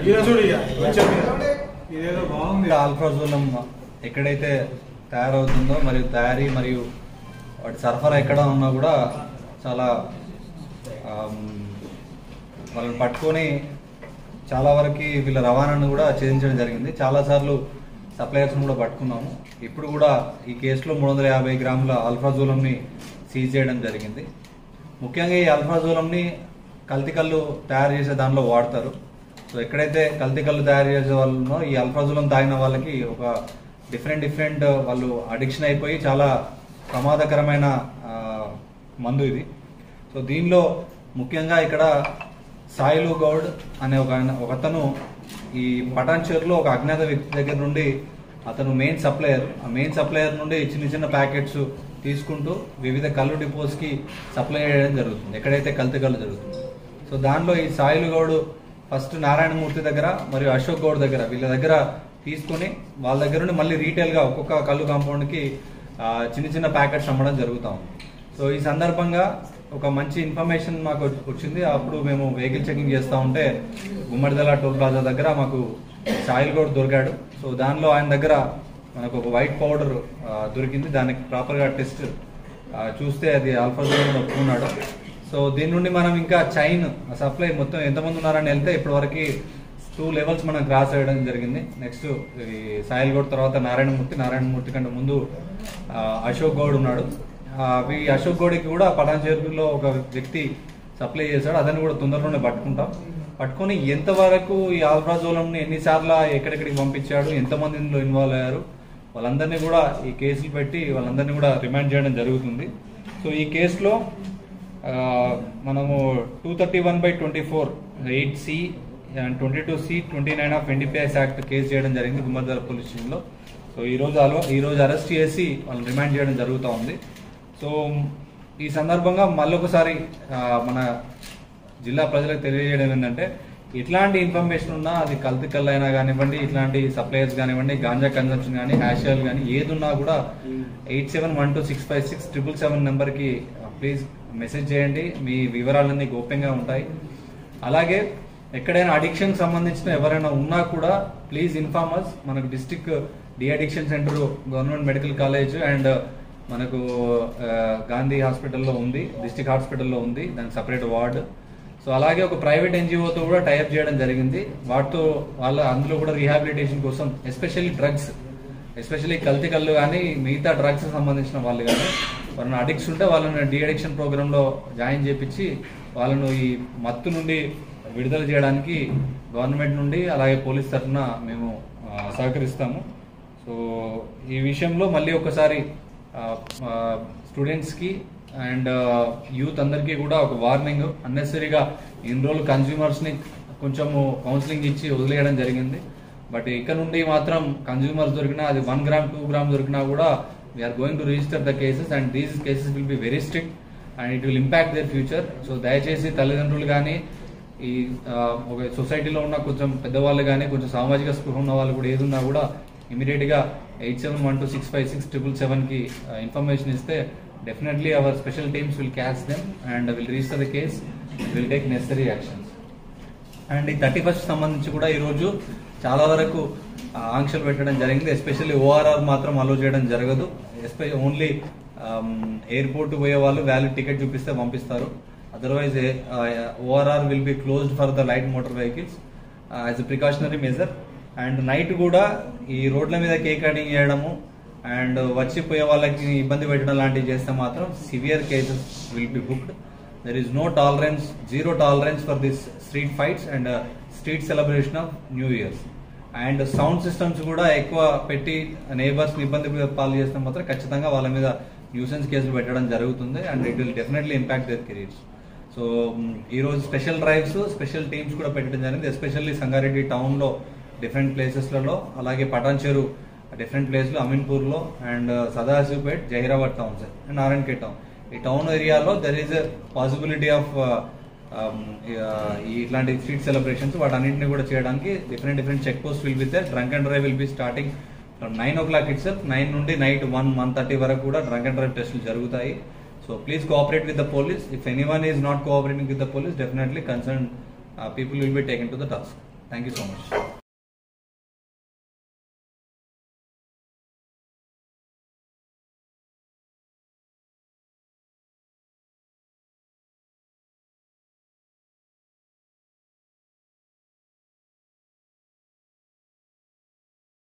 ఇదేదో బాగుంది. ఆల్ఫ్రాజోలం ఎక్కడైతే తయారవుతుందో మరియు తయారీ మరియు వాటి సరఫరా ఎక్కడ ఉన్నా కూడా చాలా వాళ్ళని పట్టుకొని చాలా వరకు వీళ్ళ రవాణాను కూడా ఛేదించడం జరిగింది. చాలాసార్లు సప్లయర్స్ని కూడా పట్టుకున్నాము. ఇప్పుడు కూడా ఈ కేసులో 350 గ్రాముల ఆల్ఫ్రాజోలంని సీజ్ చేయడం జరిగింది. ముఖ్యంగా ఈ ఆల్ఫ్రాజోలంని కల్తీ కళ్ళు తయారు చేసే దానిలో వాడతారు. సో ఎక్కడైతే కల్తీ కళ్ళు తయారు చేసే వాళ్ళనో ఈ ఆల్ఫ్రాజోలం తాగిన వాళ్ళకి ఒక డిఫరెంట్ వాళ్ళు అడిక్షన్ అయిపోయి చాలా ప్రమాదకరమైన మందు ఇది. సో దీనిలో ముఖ్యంగా ఇక్కడ సాయిలు గౌడ్ అనే ఒకతను ఈ పటాన్చేరులో ఒక అజ్ఞాత వ్యక్తి దగ్గర నుండి అతను మెయిన్ సప్లయర్ నుండి చిన్న ప్యాకెట్స్ తీసుకుంటూ వివిధ కళ్ళు డిపోస్కి సప్లై చేయడం జరుగుతుంది ఎక్కడైతే కల్తీ కళ్ళు జరుగుతుంది. సో దానిలో ఈ సాయిలు గౌడ్ ఫస్ట్ నారాయణమూర్తి దగ్గర మరియు అశోక్ గౌడ్ దగ్గర వీళ్ళ దగ్గర తీసుకుని వాళ్ళ దగ్గర నుండి మళ్ళీ రీటైల్గా ఒక్కొక్క కళ్ళు కాంపౌండ్కి చిన్న ప్యాకెట్స్ అమ్మడం జరుగుతూ ఉంది. సో ఈ సందర్భంగా ఒక మంచి ఇన్ఫర్మేషన్ మాకు వచ్చింది. అప్పుడు మేము వెహికల్ చెకింగ్ చేస్తూ ఉంటే గుమ్మడిదల టోల్ ప్లాజా దగ్గర మాకు సాయిల్ గౌడ్ దొరికాడు. సో దానిలో ఆయన దగ్గర మనకు ఒక వైట్ పౌడర్ దొరికింది. దానికి ప్రాపర్గా టెస్ట్ చూస్తే అది ఆల్ఫాజోలం ఒప్పుకున్నాడు. సో దీని నుండి మనం ఇంకా చైన్ సప్లై మొత్తం ఎంతమంది ఉన్నారని వెళ్తే ఇప్పటివరకు 2 లెవెల్స్ మనం క్రాస్ చేయడం జరిగింది. నెక్స్ట్ ఈ సాయిల్ గౌడ్ తర్వాత నారాయణమూర్తి కంటే ముందు అశోక్ గౌడ్ ఉన్నాడు. ఈ అశోక్ గౌడ్కి కూడా పటాన్చేరులో ఒక వ్యక్తి సప్లై చేశాడు. అతన్ని కూడా తొందరలోనే పట్టుకొని ఎంతవరకు ఈ ఆల్ఫ్రాజోలంని ఎన్నిసార్లు ఎక్కడెక్కడికి పంపించాడు, ఎంతమంది ఇందులో ఇన్వాల్వ్ అయ్యారు, వాళ్ళందరినీ కూడా ఈ కేసులు పెట్టి వాళ్ళందరినీ కూడా రిమాండ్ చేయడం జరుగుతుంది. సో ఈ కేసులో మనము 231/24 8C and 22C 29 of NDPS act case చేయడం జరిగింది గుమ్మడిదల పోలీస్ స్టేషన్లో. సో ఈరోజు అరెస్ట్ చేసి వాళ్ళని రిమాండ్ చేయడం జరుగుతూ ఉంది. సో ఈ సందర్భంగా మళ్ళొకసారి మన జిల్లా ప్రజలకు తెలియజేయడం ఏంటంటే ఇట్లాంటి ఇన్ఫర్మేషన్ ఉన్నా అది కల్తీ కళ్ళు అయినా కానివ్వండి, ఇట్లాంటి సప్లయర్స్ కానివ్వండి, గాంజా కన్సంప్షన్ కానీ, హ్యాష్ ఆయిల్ కానీ ఏది ఉన్నా కూడా 8712656777 నెంబర్కి ప్లీజ్ మెసేజ్ చేయండి. మీ వివరాలన్నీ గోప్యంగా ఉంటాయి. అలాగే ఎక్కడైనా అడిక్షన్ సంబంధించిన ఎవరైనా ఉన్నా కూడా ప్లీజ్ ఇన్ఫార్మ్ అస్. మనకు district de addiction centre government medical college and మనకు గాంధీ హాస్పిటల్లో ఉంది, డిస్ట్రిక్ట్ హాస్పిటల్లో ఉంది, దానికి సపరేట్ వార్డు. సో అలాగే ఒక ప్రైవేట్ ఎన్జిఓతో కూడా టైఅప్ చేయడం జరిగింది. వాటితో అందులో కూడా రీహాబిలిటేషన్ కోసం ఎస్పెషల్లీ కల్తీ కళ్ళు కానీ మిగతా డ్రగ్స్ సంబంధించిన వాళ్ళు కానీ వాళ్ళని అడిక్ట్స్ ఉంటే వాళ్ళని డి అడిక్షన్ ప్రోగ్రాంలో జాయిన్ చేపించి వాళ్ళను ఈ మత్తు నుండి విడుదల చేయడానికి గవర్నమెంట్ నుండి అలాగే పోలీస్ తరఫున మేము సహకరిస్తాము. సో ఈ విషయంలో మళ్ళీ ఒకసారి స్టూడెంట్స్కి అండ్ యూత్ అందరికీ కూడా ఒక వార్నింగ్. అన్నెసరీగా ఇన్ని రోజులు కన్జ్యూమర్స్ని కొంచెము కౌన్సిలింగ్ ఇచ్చి వదిలేయడం జరిగింది. బట్ ఇక్కడ నుండి మాత్రం కన్జ్యూమర్స్ దొరికినా అది 1 గ్రామ్ 2 గ్రామ్ దొరికినా కూడా we are going to register the cases and these cases will be very strict and it will impact their future. So దయచేసి తల్లిదండ్రులు కానీ ఈ ఒక సొసైటీలో ఉన్న కొంచెం పెద్దవాళ్ళు కానీ కొంచెం సామాజిక స్పృహ ఉన్న వాళ్ళు కూడా ఏదున్నా కూడా ఇమీడియట్గా 8712656777కి ఇన్ఫర్మేషన్ ఇస్తే definitely our special teams will catch them and will register the case, will take necessary actions. And ఈ 31st సంబంధించి కూడా ఈరోజు చాలా వరకు ఆంక్షలు పెట్టడం జరిగింది. ఎస్పెషల్లీ ORR మాత్రం అలో చేయడం జరగదు. ఓన్లీ ఎయిర్పోర్ట్ పోయే వాళ్ళు వ్యాలిడ్ టికెట్ చూపిస్తే పంపిస్తారు. Otherwise ORR will be closed for the light motor vehicles as a precautionary measure. And night కూడా ఈ రోడ్ల మీద కేక్ కటింగ్ చేయడము అండ్ వచ్చిపోయే వాళ్ళకి ఇబ్బంది పెట్టడం లాంటివి చేస్తే మాత్రం severe cases will B booked. There is zero tolerance for this street fights and street celebration of new years. And sound systems కూడా ఎక్కువ పెట్టి నేబర్స్ ఇబ్బంది పాలు చేస్తే మాత్రం ఖచ్చితంగా వాళ్ళ మీద న్యూసెన్స్ కేసులు పెట్టడం జరుగుతుంది and it will definitely impact their careers. So ఈరోజు స్పెషల్ డ్రైవ్స్, స్పెషల్ టీమ్స్ కూడా పెట్టడం జరిగింది. ఎస్పెషల్లీ సంగారెడ్డి టౌన్లో డిఫరెంట్ ప్లేసెస్లలో, అలాగే పటాన్చేరు డిఫరెంట్ ప్లేస్లో, అమీన్పూర్లో and Sadashivpet, Zaheerabad towns and Narayankhed town. ఈ టౌన్ ఏరియాలో there is a possibility of ఇట్లాంటి స్ట్రీట్ సెలబ్రేషన్స్. వాటన్నింటినీ కూడా చేయడానికి different check post will be there. Drunk and drive will be starting from 9 o'clock itself. 9 నుండి నైట్ 1:30 వరకు కూడా డ్రంక్ అండ్ డ్రైవ్ టెస్టులు జరుగుతాయి. So please cooperate with the police. If anyone is not cooperating with the police, definitely concern people will be taken to the task. Thank you so much.